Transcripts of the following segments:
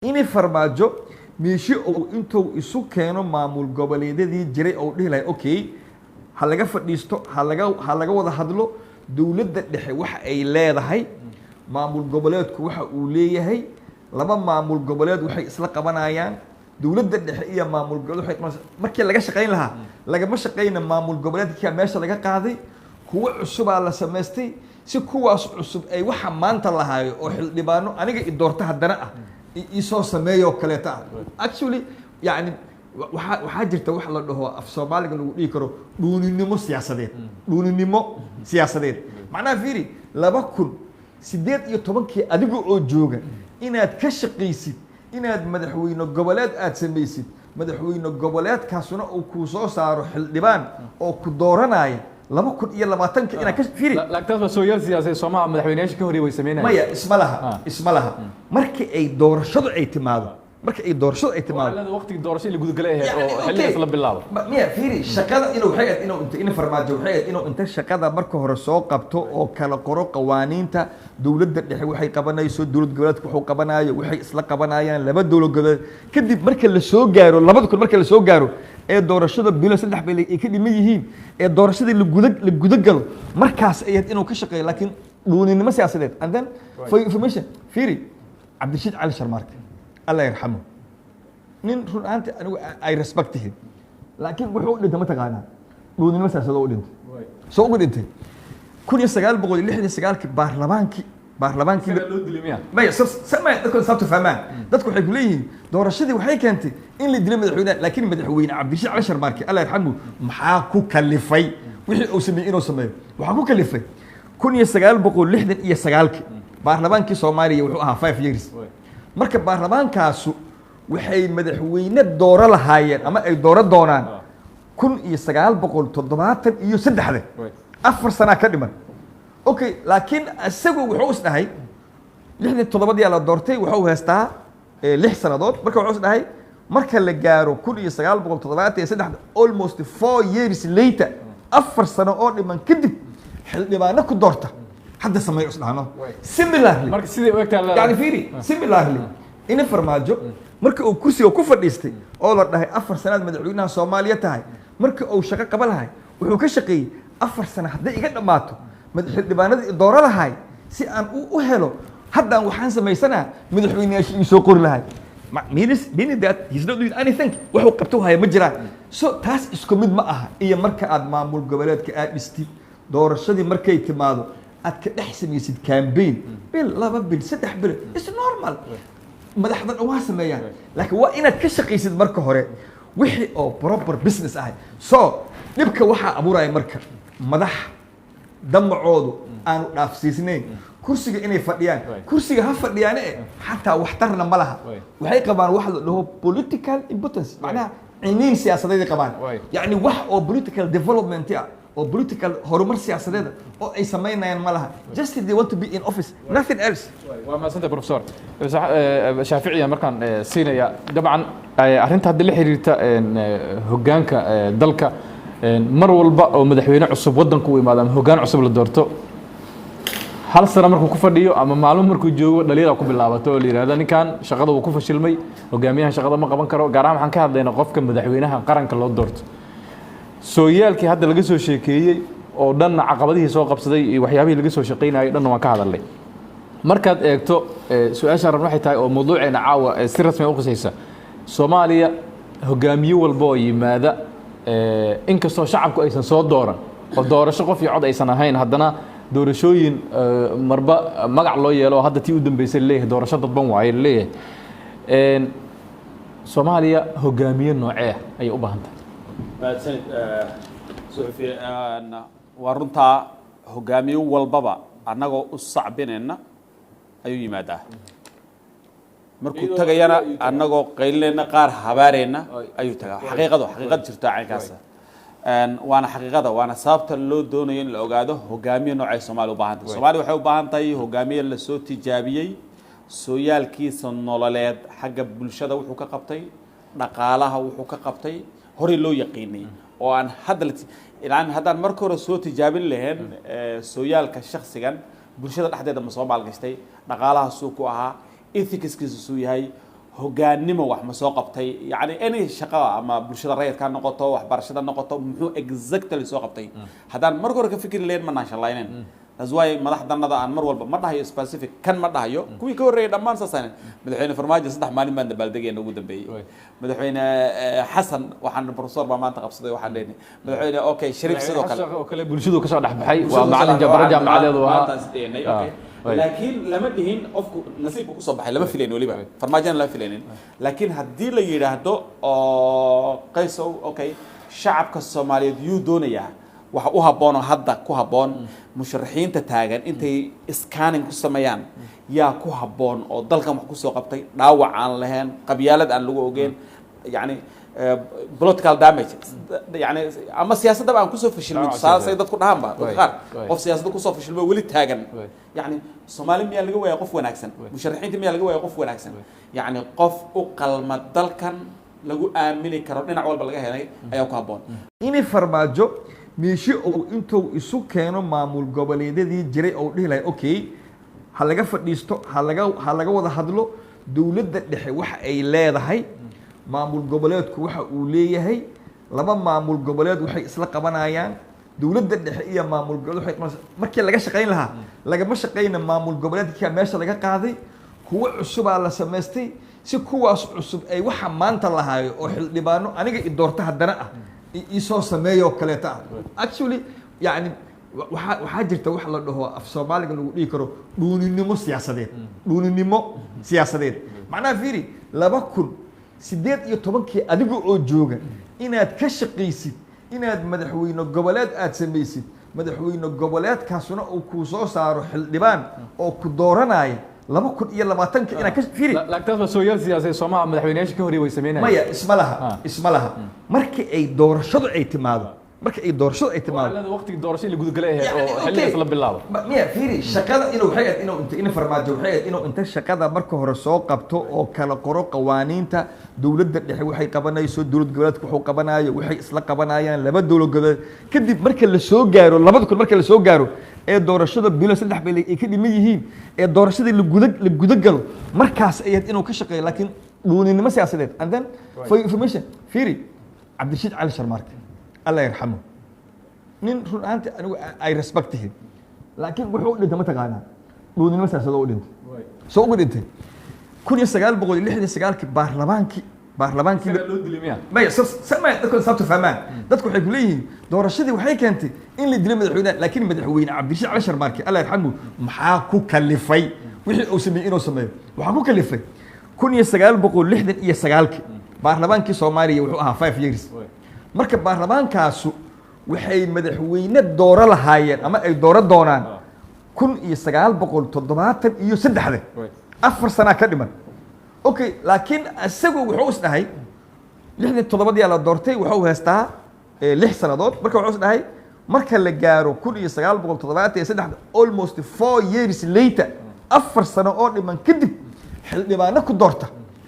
inay farmaajo meeshii uu intuu isu keeno maamul goboleedyadii jiray oo dhihi lahay okay ha laga fadhiisto ha laga wada hadlo dawladda dhexe waxa ay leedahay maamul goboleedku waxa uu leeyahay laba maamul goboleed waxay isla qabanayaan dawladda dhexe iyo maamul goboleed waxay markii laga shaqeyn lahaa lagama shaqeyna maamul goboleedka meesha laga qaaday kuwa cusub la sameystay si kuwaas cusub ay waxa maanta lahaayo oo xildhibaano aniga i doorta haddana ah isoo sameeyo kaleeta actually yani waxaa jirta wax la dhaho af Soomaaliga lagu dhigi karo dhuuninimo siyaasadeed macnaha fiiri 2018 adiga oo jooga inaad ka shaqeysid inaad madaxweyne goboleed aad sameysid madaxweyne goboleedkaasuna uu ku soo saaro xildhibaan oo ku dooranaya 2020 ina ka fiiri lagtaas soo yar siyaasad Soomaaliya madaxweynayaasha ka horeeyay way sameynayaan maya isma laha markii ay doorashadu ay timaado waqtiga doorashada la gudagalay oo xilligaas la bilaabo maya fiiri shaqada inuu in farmaajo inuu inta shaqada marka hore soo qabto oo kala qoro qawaaniinta dawladda dhexe waxay qabanayso dawlad goboleedku wuxuu qabanayo waxay isla qabanayaan laba dawlad goboleed kadib marka la soo gaaro 2000 marka la soo gaaro ee doorashada bilo 3 bil ay ka dhiman yihiin ee doorashada la gudagalo markaas ayad inuu ka shaqeeyo laakiin dhuuninimo siyaasadeed and then for information fiiri Cabdirashiid Cali Sharmaarke Allah yarxamo nin run ahaantii anigu ay respect him laakiin wuxuu dhintay ma taqaanaa dhuuninimo siyaasadeed oo dhintay soo ugu dhintay 1969 baarlamaankii loo dilay maya samay dadku sabtu fahmaan dadku waxay ku leeyihiin doorashadii waxay keentay in la dilay madaxweynaha laakiin madaxweyne Cabdirashiid Cali Sharmaarke Allah yarxamo maxaa ku kalifay wixii uu sameeyay inuu sameeyo waxaa ku kalifay 1969 baarlamaankii Soomaaliya wuxuu ahaa 5 years marka baarlamaankaasu waxay madaxweyne dooro lahaayeen ama ay dooro doonaan 1973 afar sano ka dhiman okay laakiin asagu wuxuu is dhahay 67 la doortay wuxuu haystaa 6 sanadood marka wuxuu is dhahay marka la gaaro 1973 almost 4 years later afar sano oo dhiman kadib xildhibaano ku doorta hadda sameeyo isdhaano similarly marka sidii u egtaa yani fiiri similarly in farmaajo marka uu kursiga ku fadhiistay oo la dhahay afar sanaad madaxweynaha Soomaaliya tahay marka uu shaqo qaban lahay wuxuu ka shaqeeyay afar sano hadday iga dhamaato madaxweynaha dooro lahay si aan u helo haddaan waxaan sameeysanaa madaxweynaha soo qori lahay meaning that he's not doing anything wuxuu qabto haya ma jiraan so taas isku mid ma aha iyo marka aad maamul goboleedka aad dhistid doorashadii markay timaado aad ka dhex samaysid campaign bil 2 bil 3 bil is normal madaxdan waa sameeyaan laakiin waa inaad ka shaqeysid marka hore wixii oo proper business ah so dibka waxa abuuraya marka madax damacoodu aanu dhaafsiisnayn kursiga inay fadhiyaan kursiga ha fadhiyaan xataa waxtarna ma laha waxay qabaan wax la dhaho political impotence macnaha ciniin siyaasadeed qabaan yani wax oo political development oo political horumar siyaasadeed oo ay sameynayaan ma laha just they want to be in office nothing else waa maasanta professor Shaafici markaan siinaya dabcan arrinta hadda la xiriirta hoggaanka dalka mar walba oo madaxweyne cusub wadanku u imaado ama hoggaan cusub la doorto hal sano markuu ku fadhiyo ama maalmo markuu joogo dhaliil ku bilaabato oo la yiraahdo ninkan shaqada uu ku fashilmay hogaamiyaha shaqada ma qaban karo gaar ahaan waxaan ka hadlaynaa qofka madaxweynaha qaranka loo doorto sooyaalkii hadda laga soo sheekeeyay oo dhan caqabadihii soo qabsaday iyo waxyaabihii laga soo shaqeynayay dhan waan ka hadalnay markaad eegto su'aashan rabna waxay tahay oo mawduuceena caawa si rasmi ah u qisaysa Soomaaliya hogaamiye walba oo yimaada inkastoo shacabku aysan soo dooran oo doorasho qof iyo cod aysan ahayn haddana doorashooyin marba magac loo yeelo hadda tii u dambeysay leeyahay doorasho dadban waayay leeyahay Soomaaliya hogaamiye noocee ay u baahan tahay baadsanid suxufi waa runtaa hogaamiye walbaba annagoo u sacbinayna ayuu yimaadaa markuu tagayana annagoo qaylinayna qaar habaarayna ayuu tagaa xaqiiqad jirto caynkaas waana xaqiiqada waana sababta loo doonayo in la ogaado hogaamiye noocay Soomaaliya u baahan tahay Soomaaliya waxay u baahan tahay hogaamiye la soo tijaabiyay sooyaalkiisa nololeed xagga bulshada wuxuu ka qabtay dhaqaalaha wuxuu ka qabtay hore loo yaqiinay oo aan haddaan marka hore soo tijaabin lahayn sooyaalka shakhsigan bulshada dhexdeeda ma soo maalgashtay dhaqaalaha suuq ku ahaa ethicskiisu suu yahay hogaannimo wax ma soo qabtay yani any shaqo ama bulshada rayidka ha noqoto waxbarashada noqoto muxuu exactly soo qabtay haddaan marka hore ka fikri lahayn ma naashalaynayn that's why madaxdanada aan mar walba ma dhahayo specific kan ma dhahayo kuwii ka horreeyay dhammaan saasaan madaxweyne farmaajo 3 maalin baan dabaaldegayna ugu dambeeyay madaxweyne xasan waxaan professor baa maanta qabsaday waxaan leeyahay madaxweyne okay shariif sidoo kale bulshadu ka soo dhaxbaxay waa macallin jabara jaamacadeedu ahaa laakiin lama dhihin qofku nasiibku ku soo baxay lama filayn waliba farmaajana lama filaynin laakiin haddii la yidhaahdo oo qaysow okay shacabka Soomaaliyeed yuu doonayaa waxa u habboon oo hadda ku habboon musharaxiinta taagan intay scanning ku sameeyaan yaa ku habboon oo dalkan wax ku soo qabtay dhaawac aan lahayn qabyaalad aan lagu ogeyn yani political damage yani ama siyaasadda aan ku soo fashilmay saasay dadku dhahan ba qaar qof siyaasadda ku soo fashilmay wali taagan yani Soomaali miyaa laga waayay qof wanaagsan musharaxiinta miyaa laga waayay qof wanaagsan yani qof u qalma dalkan lagu aamini karo dhinac walba laga helay ayaa ku habboon inay farmaajo meeshii uu intuu isu keeno maamul goboleedyadii jiray oo dhihi lahay okay ha laga fadhiisto ha laga wada hadlo dawladda dhexe waxa ay leedahay maamul goboleedku waxa uu leeyahay laba maamul goboleed waxay isla qabanayaan dawladda dhexe iyo maamul goboleed waxay markii laga shaqeyn lahaa lagama shaqeyna maamul goboleedka meesha laga qaaday kuwa cusub la sameystay si kuwaas cusub ay waxa maanta lahaayo oo xildhibaano aniga i doorta haddana ah isoo sameeyo kaleeta actually yani waxaa jirta wax la dhaho af Soomaaliga lagu dhigi karo dhuuninimo siyaasadeed macnaha fiiri 2018 adiga oo jooga inaad ka shaqeysid inaad madaxweyne goboleed aad samaysid madaxweyne goboleedkaasuna uu ku soo saaro xildhibaan oo ku dooranaya 2020 inaad ka fiiri lagtaas soo yar siyaasay Soomaaliya madaxweynayaasha ka horreeyay way sameynayaan maya isma laha markii ay doorashadu ay timaado waqtiga doorashada la gudagalay oo xilligaas la bilaabo miya fiiri shaqada inuu farmaajo inuu inta shaqada marka hore soo qabto oo kala qoro qawaaniinta dawladda dhexe waxay qabanayso dawlad goboleedku wuxuu qabanayo waxay isla qabanayaan laba dawlad goboleed kadib marka la soo gaaro 2000 marka la soo gaaro ee doorashada bilo 3 bil ay ka dhiman yihiin ee doorashada la gudagalo markaas ayad inuu ka shaqeeyo laakiin dhuuninimo siyaasadeed and then for information fiiri Cabdirashiid Cali Sharmaarke Allah yarxamo nin run ahaantii anigu ay respect him laakiin wuxuu dhintay ma taqaanaa dhuuninimo siyaasadeed oo dhintay soo ugu dhintay 1969 baarlamaankii loo dilay maya samay dadku sabta fahmaan dadku waxay ku leeyihiin doorashadii waxay keentay in la dilay madaxweynaha laakiin madaxweyne Cabdirashiid Cali Sharmaarke Allah yarxamo maxaa ku kalifay wixii uu sameeyay inuu sameeyo waxaa ku kalifay 1969 baarlamaankii Soomaaliya wuxuu ahaa 5 years marka baarlamaankaasu waxay madaxweyne dooro lahaayeen ama ay dooro doonaan 1973 afar sano ka dhiman okay laakiin asagu wuxuu is dhahay 67 la doortay wuxuu haystaa 6 sanadood marka wuxuu is dhahay marka la gaaro 1973 almost 4 years later afar sano oo dhiman kadib xildhibaano ku doorta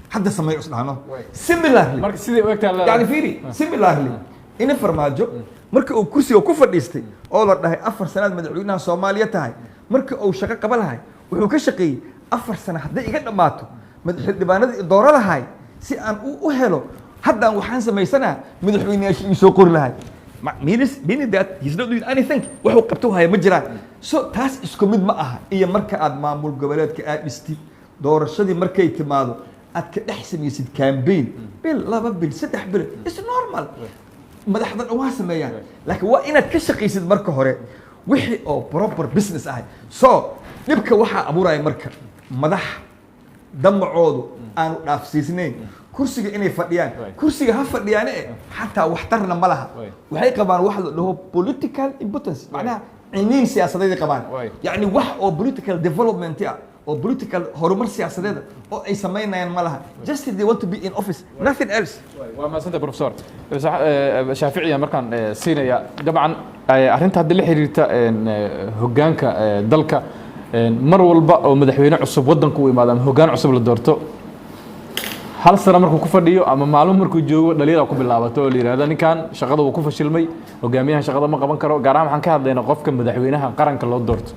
hadda sameeyo is dhahno similarly marka sidii u egtaa yani fiiri similarly in farmaajo marka uu kursiga ku fadhiistay oo la dhahay 4 sanaad madaxweynaha Soomaaliya tahay marka uu shaqo qaban lahay wuxuu ka shaqeeyay 4 sano hadday iga dhamaato xildhibaanada dooro lahay si aan u helo haddaan waxaan samaysanaa madaxweynayaasha ii soo qori lahay meaning that he's not doing anything wuxuu qabto haya ma jiraan so taas isku mid ma aha iyo marka aad maamul goboleedka aad dhistid doorashadii markay timaado aad ka dhex samaysid campaign bil 2 bil 3 bil is normal madaxdan waa sameeyaan laakiin waa inaad ka shaqeysid marka hore wixii oo proper business ah so dhibka waxa abuuraya marka madax damacoodu aanu dhaafsiisnayn kursiga inay fadhiyaan kursiga ha fadhiyaan xataa waxtarna ma laha waxay qabaan wax la dhaho political importance macnaha ciniin siyaasadeed qabaan yani wax oo political development ah oo political horumar siyaasadeed oo ay sameynayaan ma laha just they want to be in office nothing else waa maasanta professor shaaficiya markaan siinaya dabcan arrinta hadda la xiriirta hoggaanka dalka mar walba oo madaxweyne cusub wadanku u imaado ama hoggaan cusub la doorto hal sano markuu ku fadhiyo ama maalmo markuu joogo dhalinyarada ku bilaabato oo la yiraahdo ninkan shaqada uu ku fashilmay hogaamiyaha shaqada ma qaban karo gaar ahaan waxaan ka hadlaynaa qofka madaxweynaha qaranka loo doorto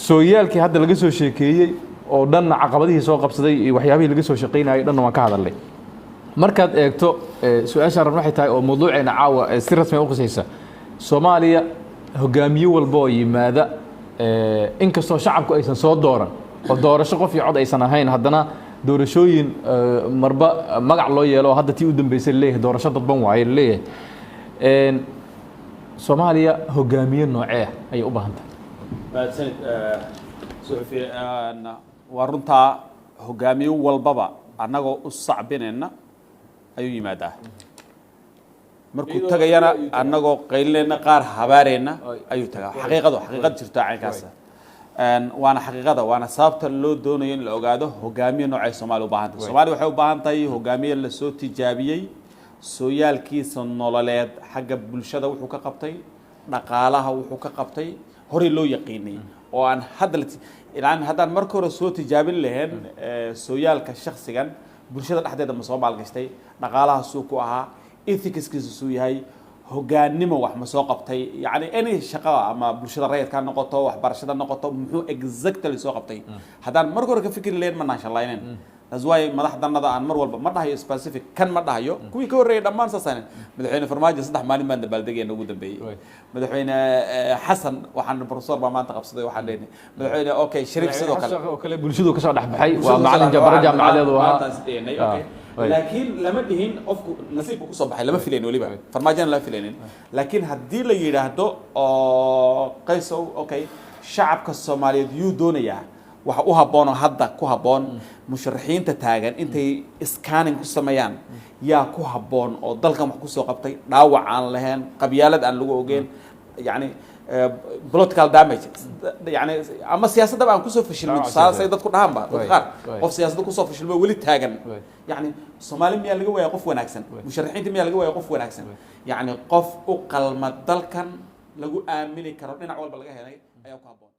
sooyaalkii hadda laga soo sheekeeyay oo dhanna caqabadihii soo qabsaday iyo waxyaabihii laga soo shaqaynayay dhanna waan ka hadalnay markaad eegto su-aashaan rabna waxay tahay oo mawduuceena caawa si rasmi u qusaysa Soomaaliya hogaamiye walba oo yimaada inkastoo shacabku aysan soo dooran oo doorasho qof iyo cod aysan ahayn haddana doorashooyin marba magac loo yeelo hadda tii u dambeysay leeyahay doorasho dadban waaye leeyahay Soomaaliya hogaamiye noocee ay u baahan tahay sanad suxufi waa runtaa hogaamiye walbaba annagoo u sacbinayna ayuu yimaadaa markuu tagayana annagoo qaylinayna qaar habaarayna ayuu tagaa xaqiiqad jirto caynkaas waana xaqiiqada waana sababta loo doonayo in la ogaado hogaamiye noocay Soomaaliya u baahan tahay Soomaaliya waxay u baahan tahay hogaamiye la soo tijaabiyay sooyaalkiisa nololeed xagga bulshada wuxuu ka qabtay dhaqaalaha wuxuu ka qabtay hore loo yaqiinay oo aan haddaan marka hore soo tijaabin lahayn sooyaalka shakhsigan bulshada dhexdeeda ma soo maalgashtay dhaqaalaha suu ku ahaa ethicskiisa suu yahay hogaannimo wax ma soo qabtay yani any shaqo ama bulshada rayidka noqoto waxbarashada noqoto muxuu exactly soo qabtay haddaan marka hore ka fikri lahayn ma naashalayneen that's why madaxdanada aan mar walba ma dhahayo specific kan ma dhahayo kuwii ka horreeyay dhammaan saasaan madaxweyne farmaajo 3 maalin baan dabaaldegayna ugu dambeeyay madaxweyne xasan waxaan professor baa maanta qabsaday waxaan leeyahay madaxweyne okay shariif sidoo kale bulshadu ka soo dhaxbaxay waa macallin jabara jaamacadeedu ahaa laakiin lama dhihin qofku nasiibku ku soo baxay lama filayn waliba farmaajana lama filaynin laakiin haddii la yiraahdo oo qaysow okay shacabka Soomaaliyeed yuu doonayaa waxa u habboon oo hadda ku habboon musharaxiinta taagan intay scanning ku sameeyaan yaa ku habboon oo dalkan wax ku soo qabtay dhaawac aan lahayn qabyaalad aan lagu ogeyn yani political damage yani ama siyaasadda aan ku soo fashilmay saasay dadku dhahan ba qaar qof siyaasadda ku soo fashilmay wali taagan yani Soomaali miyaa laga waayay qof wanaagsan musharaxiinta miyaa laga waayay qof wanaagsan yani qof u qalma dalkan lagu aamini karo dhinac walba laga helay ayaa ku habboon